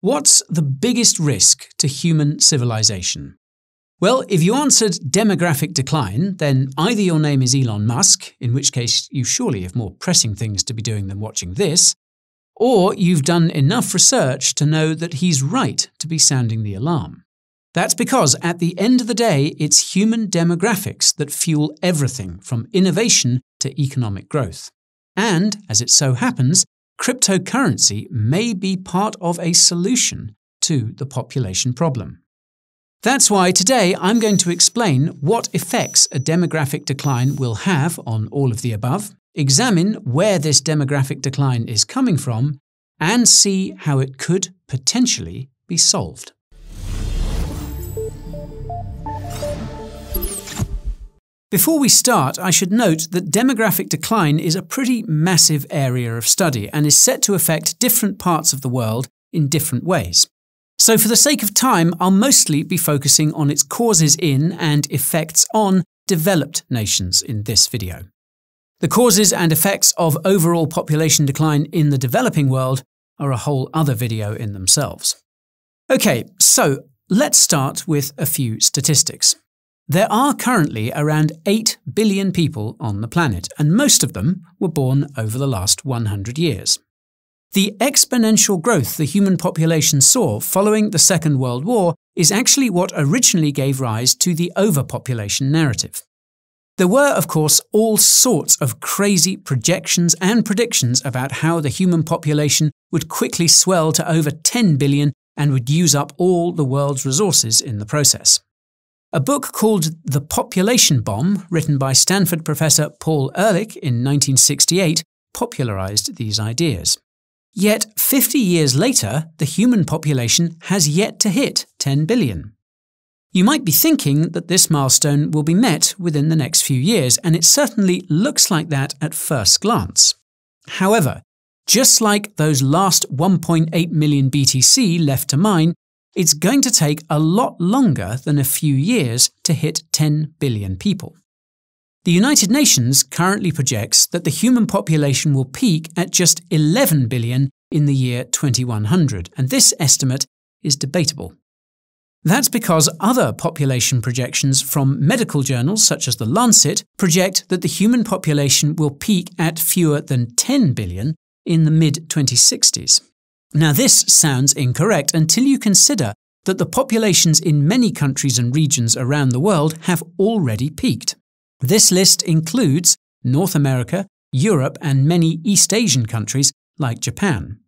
What's the biggest risk to human civilization? Well, if you answered demographic decline, then either your name is Elon Musk, in which case you surely have more pressing things to be doing than watching this, or you've done enough research to know that he's right to be sounding the alarm. That's because at the end of the day, it's human demographics that fuel everything from innovation to economic growth. And, as it so happens, cryptocurrency may be part of a solution to the population problem. That's why today I'm going to explain what effects a demographic decline will have on all of the above, examine where this demographic decline is coming from, and see how it could potentially be solved. Before we start, I should note that demographic decline is a pretty massive area of study and is set to affect different parts of the world in different ways. So for the sake of time, I'll mostly be focusing on its causes in and effects on developed nations in this video. The causes and effects of overall population decline in the developing world are a whole other video in themselves. Okay, so let's start with a few statistics. There are currently around 8 billion people on the planet, and most of them were born over the last 100 years. The exponential growth the human population saw following the Second World War is actually what originally gave rise to the overpopulation narrative. There were, of course, all sorts of crazy projections and predictions about how the human population would quickly swell to over 10 billion and would use up all the world's resources in the process. A book called The Population Bomb, written by Stanford professor Paul Ehrlich in 1968, popularized these ideas. Yet 50 years later, the human population has yet to hit 10 billion. You might be thinking that this milestone will be met within the next few years, and it certainly looks like that at first glance. However, just like those last 1.8 million BTC left to mine, it's going to take a lot longer than a few years to hit 10 billion people. The United Nations currently projects that the human population will peak at just 11 billion in the year 2100, and this estimate is debatable. That's because other population projections from medical journals such as The Lancet project that the human population will peak at fewer than 10 billion in the mid-2060s. Now this sounds incorrect until you consider that the populations in many countries and regions around the world have already peaked. This list includes North America, Europe, and many East Asian countries like Japan.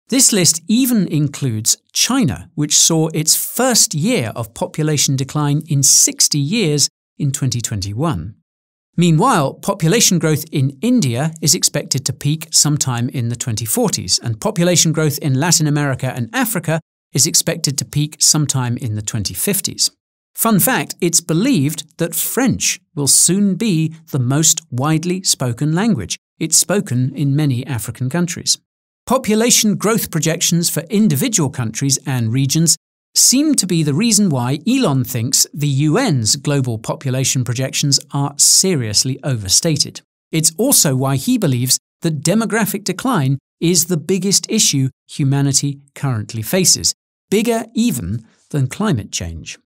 This list even includes China, which saw its first year of population decline in 60 years in 2021. Meanwhile, population growth in India is expected to peak sometime in the 2040s, and population growth in Latin America and Africa is expected to peak sometime in the 2050s. Fun fact, it's believed that French will soon be the most widely spoken language. It's spoken in many African countries. Population growth projections for individual countries and regions seem to be the reason why Elon thinks the UN's global population projections are seriously overstated. It's also why he believes that demographic decline is the biggest issue humanity currently faces, bigger even than climate change.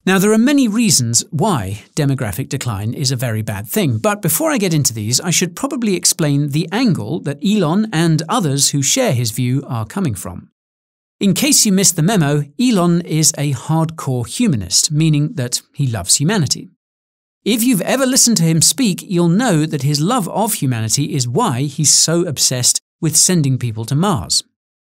Now, there are many reasons why demographic decline is a very bad thing, but before I get into these, I should probably explain the angle that Elon and others who share his view are coming from. In case you missed the memo, Elon is a hardcore humanist, meaning that he loves humanity. If you've ever listened to him speak, you'll know that his love of humanity is why he's so obsessed with sending people to Mars.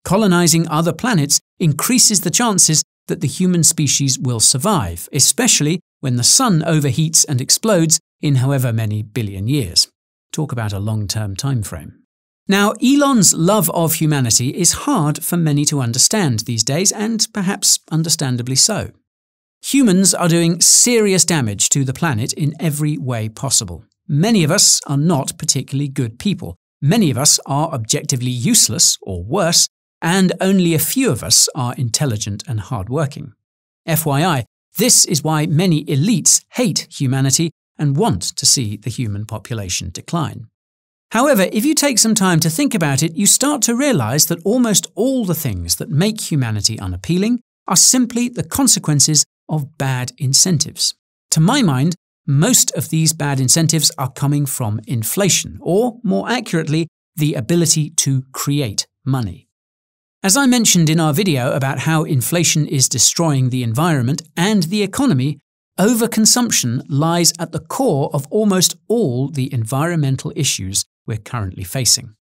Colonizing other planets increases the chances that the human species will survive, especially when the sun overheats and explodes in however many billion years. Talk about a long-term time frame. Now, Elon's love of humanity is hard for many to understand these days, and perhaps understandably so. Humans are doing serious damage to the planet in every way possible. Many of us are not particularly good people. Many of us are objectively useless, or worse, and only a few of us are intelligent and hardworking. FYI, this is why many elites hate humanity and want to see the human population decline. However, if you take some time to think about it, you start to realize that almost all the things that make humanity unappealing are simply the consequences of bad incentives. To my mind, most of these bad incentives are coming from inflation, or more accurately, the ability to create money. As I mentioned in our video about how inflation is destroying the environment and the economy, overconsumption lies at the core of almost all the environmental issues we're currently facing.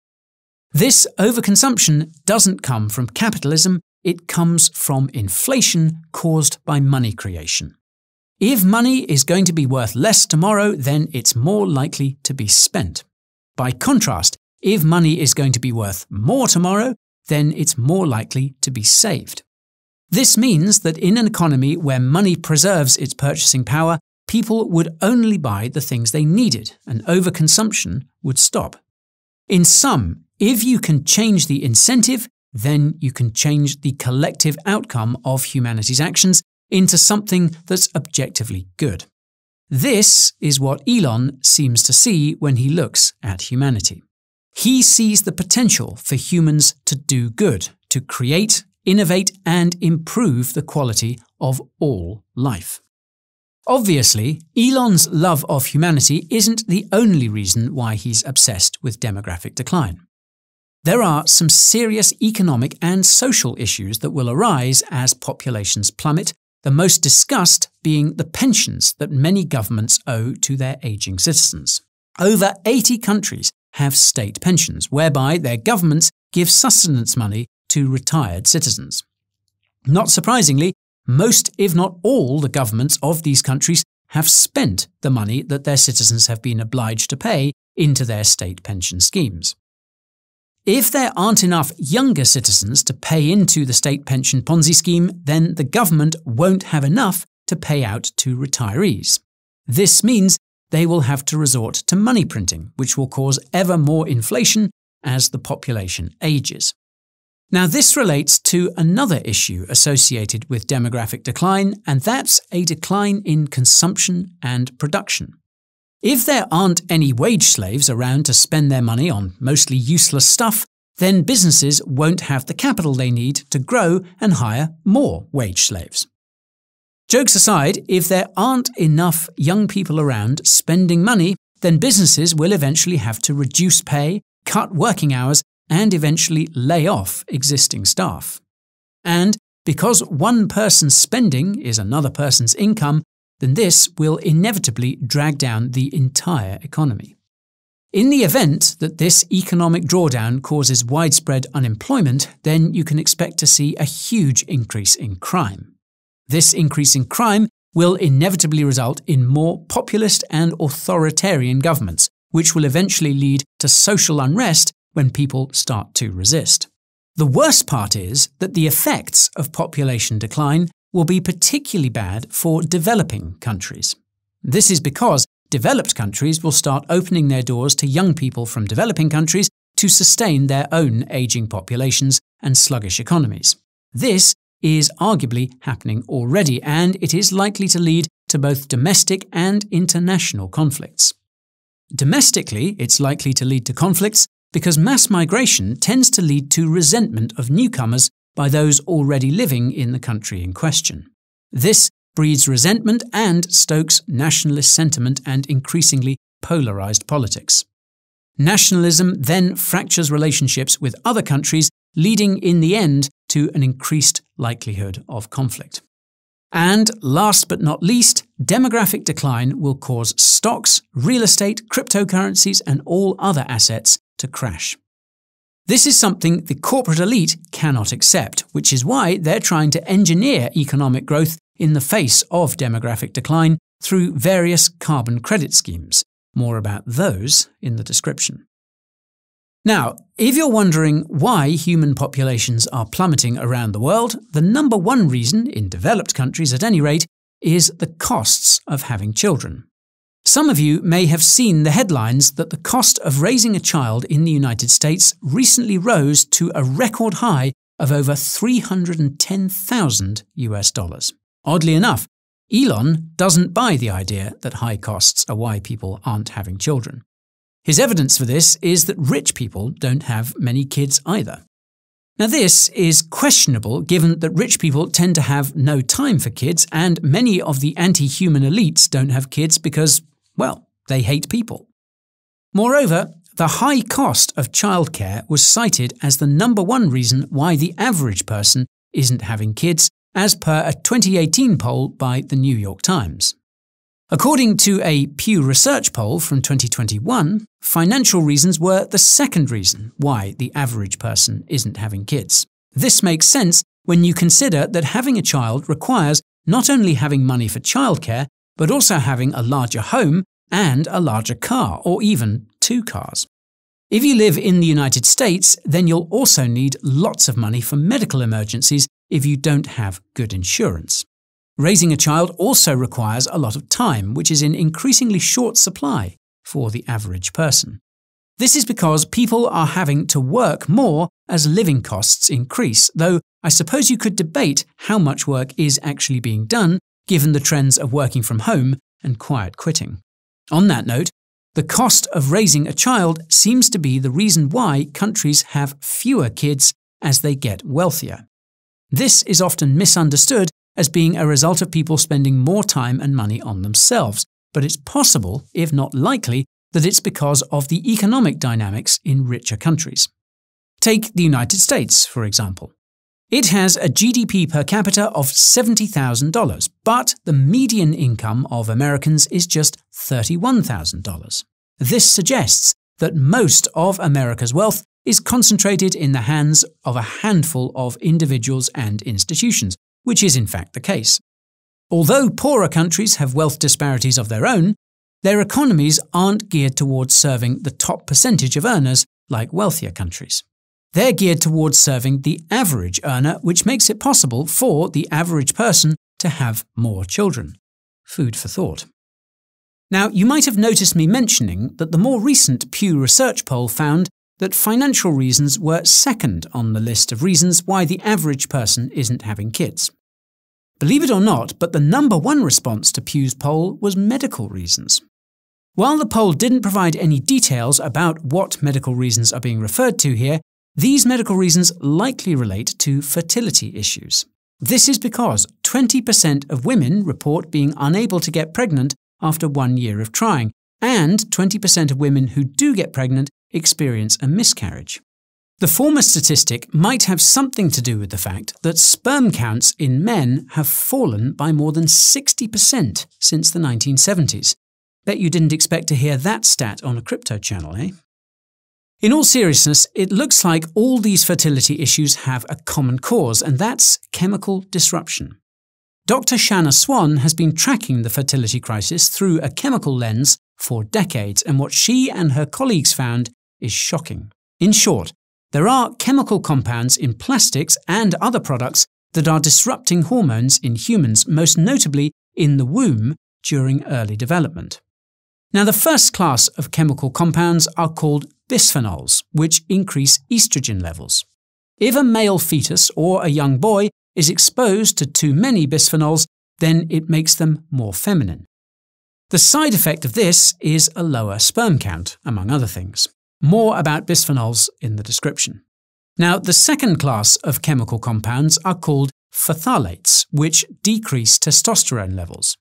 This overconsumption doesn't come from capitalism, it comes from inflation caused by money creation. If money is going to be worth less tomorrow, then it's more likely to be spent. By contrast, if money is going to be worth more tomorrow, then it's more likely to be saved. This means that in an economy where money preserves its purchasing power, people would only buy the things they needed, and overconsumption would stop. In sum, if you can change the incentive, then you can change the collective outcome of humanity's actions into something that's objectively good. This is what Elon seems to see when he looks at humanity. He sees the potential for humans to do good, to create, innovate, and improve the quality of all life. Obviously, Elon's love of humanity isn't the only reason why he's obsessed with demographic decline. There are some serious economic and social issues that will arise as populations plummet, the most discussed being the pensions that many governments owe to their aging citizens. Over 80 countries have state pensions, whereby their governments give sustenance money to retired citizens. Not surprisingly, most, if not all, the governments of these countries have spent the money that their citizens have been obliged to pay into their state pension schemes. If there aren't enough younger citizens to pay into the state pension Ponzi scheme, then the government won't have enough to pay out to retirees. This means they will have to resort to money printing, which will cause ever more inflation as the population ages. Now, this relates to another issue associated with demographic decline, and that's a decline in consumption and production. If there aren't any wage slaves around to spend their money on mostly useless stuff, then businesses won't have the capital they need to grow and hire more wage slaves. Jokes aside, if there aren't enough young people around spending money, then businesses will eventually have to reduce pay, cut working hours, and eventually lay off existing staff. And because one person's spending is another person's income, then this will inevitably drag down the entire economy. In the event that this economic drawdown causes widespread unemployment, then you can expect to see a huge increase in crime. This increase in crime will inevitably result in more populist and authoritarian governments, which will eventually lead to social unrest when people start to resist. The worst part is that the effects of population decline will be particularly bad for developing countries. This is because developed countries will start opening their doors to young people from developing countries to sustain their own aging populations and sluggish economies. This is arguably happening already, and it is likely to lead to both domestic and international conflicts. Domestically, it's likely to lead to conflicts because mass migration tends to lead to resentment of newcomers by those already living in the country in question. This breeds resentment and stokes nationalist sentiment and increasingly polarized politics. Nationalism then fractures relationships with other countries, leading in the end to an increased likelihood of conflict. And last but not least, demographic decline will cause stocks, real estate, cryptocurrencies, and all other assets to crash. This is something the corporate elite cannot accept, which is why they're trying to engineer economic growth in the face of demographic decline through various carbon credit schemes. More about those in the description. Now, if you're wondering why human populations are plummeting around the world, the number one reason, in developed countries at any rate, is the costs of having children. Some of you may have seen the headlines that the cost of raising a child in the United States recently rose to a record high of over $310,000 US. Oddly enough, Elon doesn't buy the idea that high costs are why people aren't having children. His evidence for this is that rich people don't have many kids either. Now this is questionable given that rich people tend to have no time for kids and many of the anti-human elites don't have kids because, well, they hate people. Moreover, the high cost of childcare was cited as the #1 reason why the average person isn't having kids, as per a 2018 poll by the New York Times. According to a Pew Research poll from 2021, financial reasons were the second reason why the average person isn't having kids. This makes sense when you consider that having a child requires not only having money for childcare, but also having a larger home and a larger car, or even 2 cars. If you live in the United States, then you'll also need lots of money for medical emergencies if you don't have good insurance. Raising a child also requires a lot of time, which is in increasingly short supply for the average person. This is because people are having to work more as living costs increase, though I suppose you could debate how much work is actually being done, given the trends of working from home and quiet quitting. On that note, the cost of raising a child seems to be the reason why countries have fewer kids as they get wealthier. This is often misunderstood as being a result of people spending more time and money on themselves, but it's possible, if not likely, that it's because of the economic dynamics in richer countries. Take the United States, for example. It has a GDP per capita of $70,000, but the median income of Americans is just $31,000. This suggests that most of America's wealth is concentrated in the hands of a handful of individuals and institutions, which is in fact the case. Although poorer countries have wealth disparities of their own, their economies aren't geared towards serving the top percentage of earners like wealthier countries. They're geared towards serving the average earner, which makes it possible for the average person to have more children. Food for thought. Now, you might have noticed me mentioning that the more recent Pew Research poll found that financial reasons were second on the list of reasons why the average person isn't having kids. Believe it or not, but the #1 response to Pew's poll was medical reasons. While the poll didn't provide any details about what medical reasons are being referred to here, these medical reasons likely relate to fertility issues. This is because 20% of women report being unable to get pregnant after 1 year of trying, and 20% of women who do get pregnant experience a miscarriage. The former statistic might have something to do with the fact that sperm counts in men have fallen by more than 60% since the 1970s. Bet you didn't expect to hear that stat on a crypto channel, eh? In all seriousness, it looks like all these fertility issues have a common cause, and that's chemical disruption. Dr. Shanna Swan has been tracking the fertility crisis through a chemical lens for decades, and what she and her colleagues found is shocking. In short, there are chemical compounds in plastics and other products that are disrupting hormones in humans, most notably in the womb during early development. Now, the first class of chemical compounds are called bisphenols, which increase estrogen levels. If a male fetus or a young boy is exposed to too many bisphenols, then it makes them more feminine. The side effect of this is a lower sperm count, among other things. More about bisphenols in the description. Now, the second class of chemical compounds are called phthalates, which decrease testosterone levels.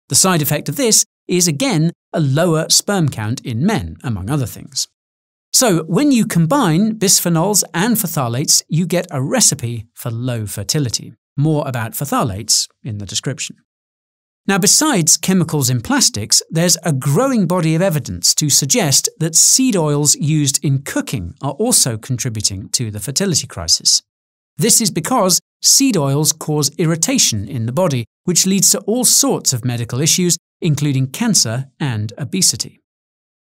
The side effect of this is again a lower sperm count in men, among other things. So, when you combine bisphenols and phthalates, you get a recipe for low fertility. More about phthalates in the description. Now, besides chemicals in plastics, there's a growing body of evidence to suggest that seed oils used in cooking are also contributing to the fertility crisis. This is because seed oils cause irritation in the body, which leads to all sorts of medical issues, including cancer and obesity.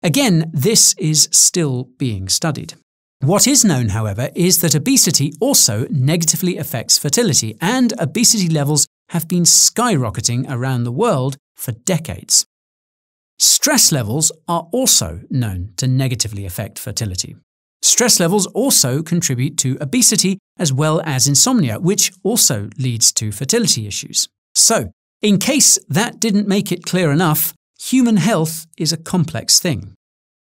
Again, this is still being studied. What is known, however, is that obesity also negatively affects fertility, and obesity levels have been skyrocketing around the world for decades. Stress levels are also known to negatively affect fertility. Stress levels also contribute to obesity as well as insomnia, which also leads to fertility issues. So, in case that didn't make it clear enough, human health is a complex thing.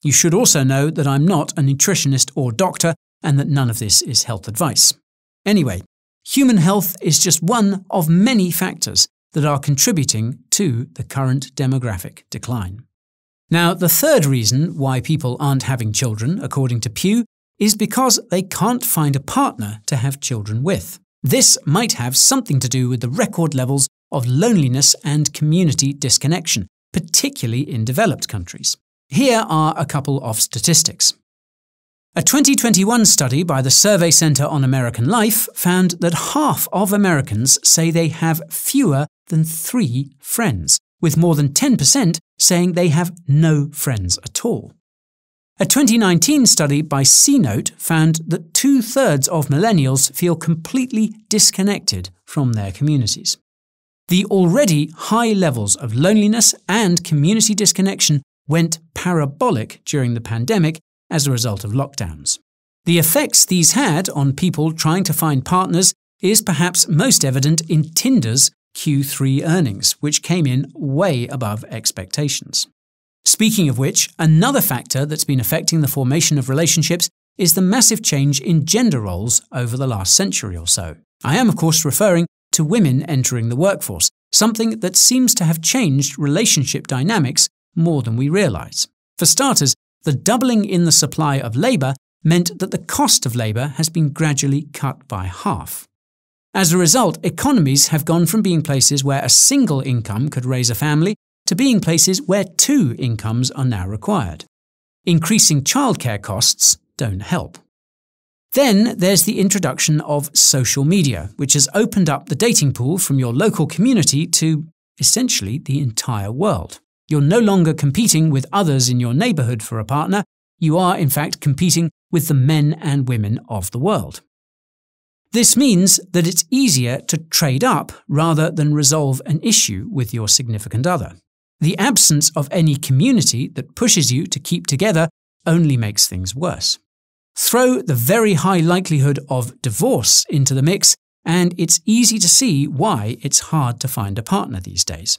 You should also know that I'm not a nutritionist or doctor and that none of this is health advice. Anyway, human health is just one of many factors that are contributing to the current demographic decline. Now, the third reason why people aren't having children, according to Pew, is because they can't find a partner to have children with. This might have something to do with the record levels of loneliness and community disconnection, particularly in developed countries. Here are a couple of statistics. A 2021 study by the Survey Center on American Life found that half of Americans say they have fewer than 3 friends, with more than 10% saying they have no friends at all. A 2019 study by C-Note found that 2/3 of millennials feel completely disconnected from their communities. The already high levels of loneliness and community disconnection went parabolic during the pandemic as a result of lockdowns. The effects these had on people trying to find partners is perhaps most evident in Tinder's Q3 earnings, which came in way above expectations. Speaking of which, another factor that's been affecting the formation of relationships is the massive change in gender roles over the last century or so. I am, of course, referring to women entering the workforce, something that seems to have changed relationship dynamics more than we realise. For starters, the doubling in the supply of labour meant that the cost of labour has been gradually cut by half. As a result, economies have gone from being places where a single income could raise a family to being places where 2 incomes are now required. Increasing childcare costs don't help. Then there's the introduction of social media, which has opened up the dating pool from your local community to essentially the entire world. You're no longer competing with others in your neighbourhood for a partner, you are in fact competing with the men and women of the world. This means that it's easier to trade up rather than resolve an issue with your significant other. The absence of any community that pushes you to keep together only makes things worse. Throw the very high likelihood of divorce into the mix, and it's easy to see why it's hard to find a partner these days.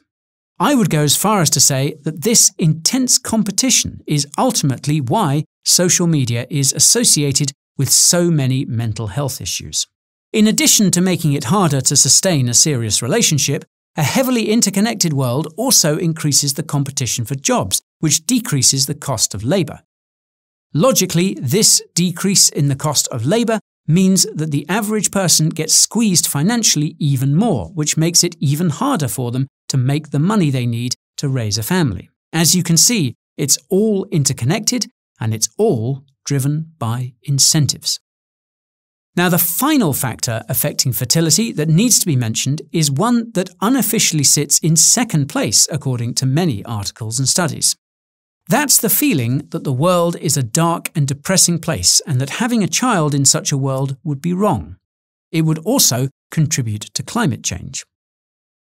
I would go as far as to say that this intense competition is ultimately why social media is associated with so many mental health issues. In addition to making it harder to sustain a serious relationship, a heavily interconnected world also increases the competition for jobs, which decreases the cost of labour. Logically, this decrease in the cost of labour means that the average person gets squeezed financially even more, which makes it even harder for them to make the money they need to raise a family. As you can see, it's all interconnected and it's all driven by incentives. Now, the final factor affecting fertility that needs to be mentioned is one that unofficially sits in second place according to many articles and studies. That's the feeling that the world is a dark and depressing place and that having a child in such a world would be wrong. It would also contribute to climate change.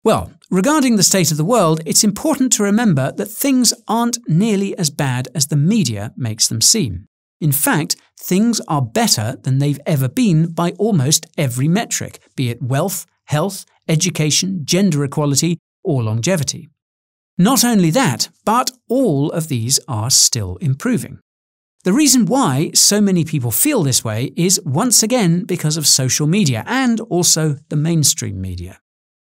Well, regarding the state of the world, it's important to remember that things aren't nearly as bad as the media makes them seem. In fact, things are better than they've ever been by almost every metric, be it wealth, health, education, gender equality, or longevity. Not only that, but all of these are still improving. The reason why so many people feel this way is once again because of social media and also the mainstream media.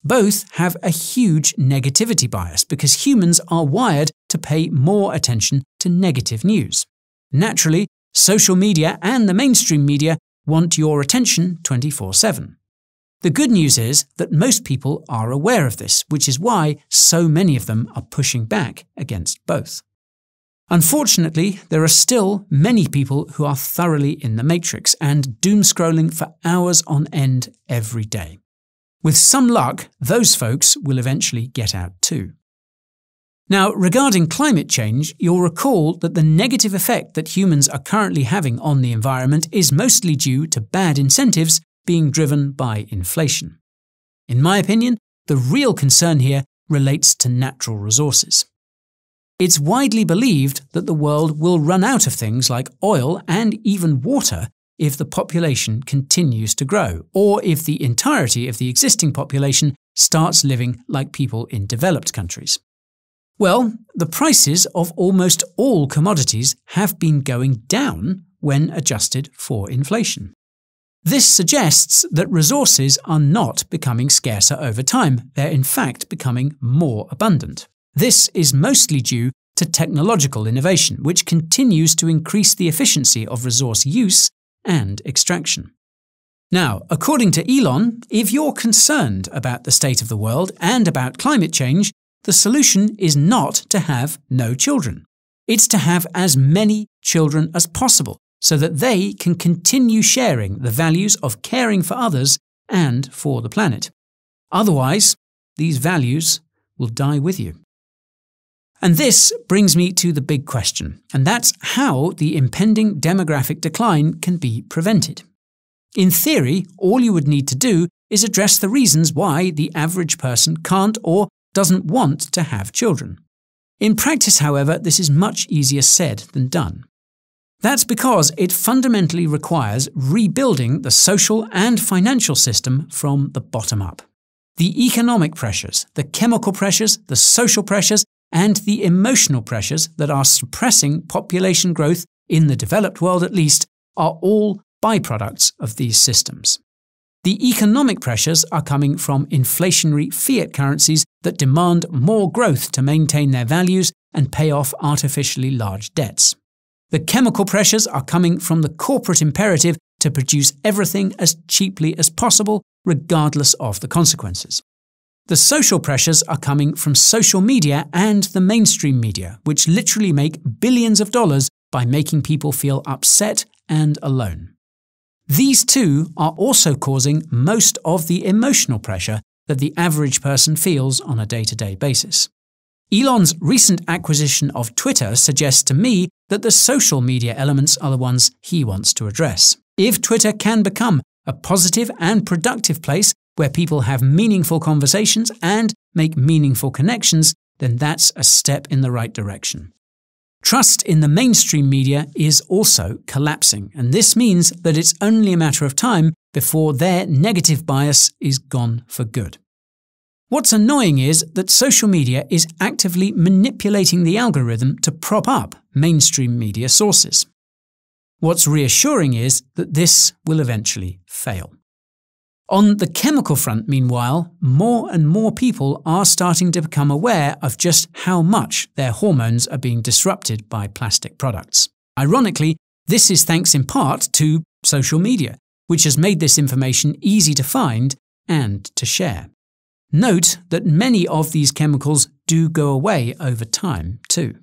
Both have a huge negativity bias because humans are wired to pay more attention to negative news. Naturally, social media and the mainstream media want your attention 24/7. The good news is that most people are aware of this, which is why so many of them are pushing back against both. Unfortunately, there are still many people who are thoroughly in the matrix and doom-scrolling for hours on end every day. With some luck, those folks will eventually get out too. Now, regarding climate change, you'll recall that the negative effect that humans are currently having on the environment is mostly due to bad incentives being driven by inflation. In my opinion, the real concern here relates to natural resources. It's widely believed that the world will run out of things like oil and even water if the population continues to grow, or if the entirety of the existing population starts living like people in developed countries. Well, the prices of almost all commodities have been going down when adjusted for inflation. This suggests that resources are not becoming scarcer over time. They're in fact becoming more abundant. This is mostly due to technological innovation, which continues to increase the efficiency of resource use and extraction. Now, according to Elon, if you're concerned about the state of the world and about climate change, the solution is not to have no children. It's to have as many children as possible so that they can continue sharing the values of caring for others and for the planet. Otherwise, these values will die with you. And this brings me to the big question, and that's how the impending demographic decline can be prevented. In theory, all you would need to do is address the reasons why the average person can't or doesn't want to have children. In practice, however, this is much easier said than done. That's because it fundamentally requires rebuilding the social and financial system from the bottom up. The economic pressures, the chemical pressures, the social pressures, and the emotional pressures that are suppressing population growth in the developed world at least are all byproducts of these systems. The economic pressures are coming from inflationary fiat currencies that demand more growth to maintain their values and pay off artificially large debts. The chemical pressures are coming from the corporate imperative to produce everything as cheaply as possible, regardless of the consequences. The social pressures are coming from social media and the mainstream media, which literally make billions of dollars by making people feel upset and alone. These two are also causing most of the emotional pressure that the average person feels on a day-to-day basis. Elon's recent acquisition of Twitter suggests to me that the social media elements are the ones he wants to address. If Twitter can become a positive and productive place where people have meaningful conversations and make meaningful connections, then that's a step in the right direction. Trust in the mainstream media is also collapsing, and this means that it's only a matter of time before their negative bias is gone for good. What's annoying is that social media is actively manipulating the algorithm to prop up mainstream media sources. What's reassuring is that this will eventually fail. On the chemical front, meanwhile, more and more people are starting to become aware of just how much their hormones are being disrupted by plastic products. Ironically, this is thanks in part to social media, which has made this information easy to find and to share. Note that many of these chemicals do go away over time too.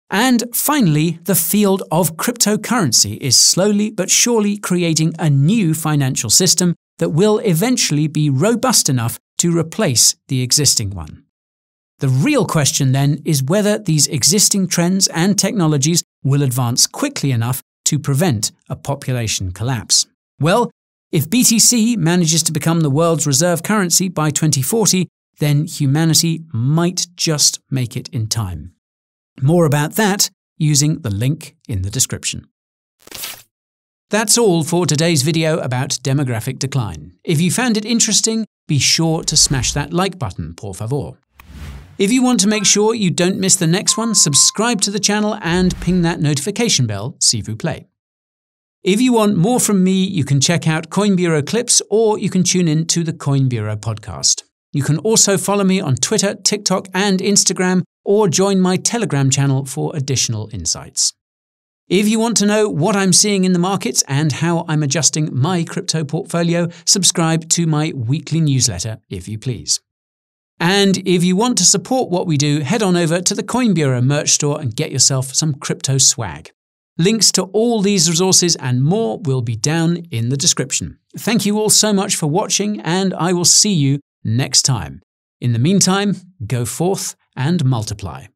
And finally, the field of cryptocurrency is slowly but surely creating a new financial system that will eventually be robust enough to replace the existing one. The real question then is whether these existing trends and technologies will advance quickly enough to prevent a population collapse. Well, if BTC manages to become the world's reserve currency by 2040, then humanity might just make it in time. More about that using the link in the description. That's all for today's video about demographic decline. If you found it interesting, be sure to smash that like button, por favor. If you want to make sure you don't miss the next one, subscribe to the channel and ping that notification bell, s'il vous plaît. If you want more from me, you can check out Coin Bureau clips or you can tune in to the Coin Bureau podcast. You can also follow me on Twitter, TikTok and Instagram or join my Telegram channel for additional insights. If you want to know what I'm seeing in the markets and how I'm adjusting my crypto portfolio, subscribe to my weekly newsletter, if you please. And if you want to support what we do, head on over to the Coin Bureau merch store and get yourself some crypto swag. Links to all these resources and more will be down in the description. Thank you all so much for watching, and I will see you next time. In the meantime, go forth and multiply.